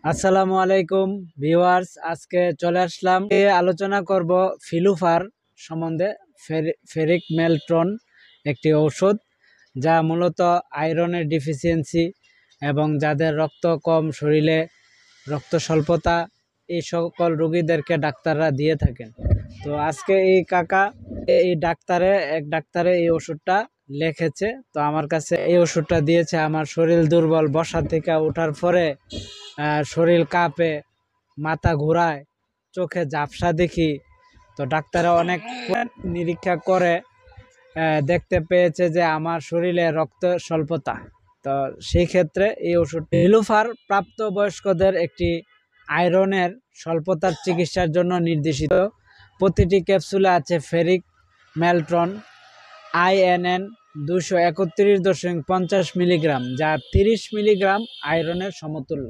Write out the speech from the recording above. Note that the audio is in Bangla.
আসসালামু আলাইকুম ভিউয়ার্স, আজকে চলে আসলাম আলোচনা করব ফিলুফার সম্বন্ধে। ফেরিক মেলট্রন একটি ঔষধ যা মূলত আয়রনের ডিফিসিয়েন্সি এবং যাদের রক্ত কম, শরীরে রক্ত স্বল্পতা, এই সকল রোগীদেরকে ডাক্তাররা দিয়ে থাকেন। তো আজকে এক ডাক্তারে এই ওষুধটা লিখেছে। তো আমার কাছে এই ওষুধটা দিয়েছে। আমার শরীর দুর্বল, বসা থেকে ওঠার পরে শরীর কাঁপে, মাথা ঘোরায়, চোখে ঝাপসা দেখি। তো ডাক্তাররা অনেক নিরীক্ষা করে দেখতে পেয়েছে যে আমার শরীরে রক্ত স্বল্পতা। তো সেই ক্ষেত্রে এই ওষুধ ফিলুফার প্রাপ্তবয়স্কদের একটি আয়রনের স্বল্পতার চিকিৎসার জন্য নির্দেশিত। প্রতিটি ক্যাপসুলে আছে ফেরিক মেলট্রন INN 231.50 মিলিগ্রাম, যা 30 মিলিগ্রাম আয়রনের সমতুল্য।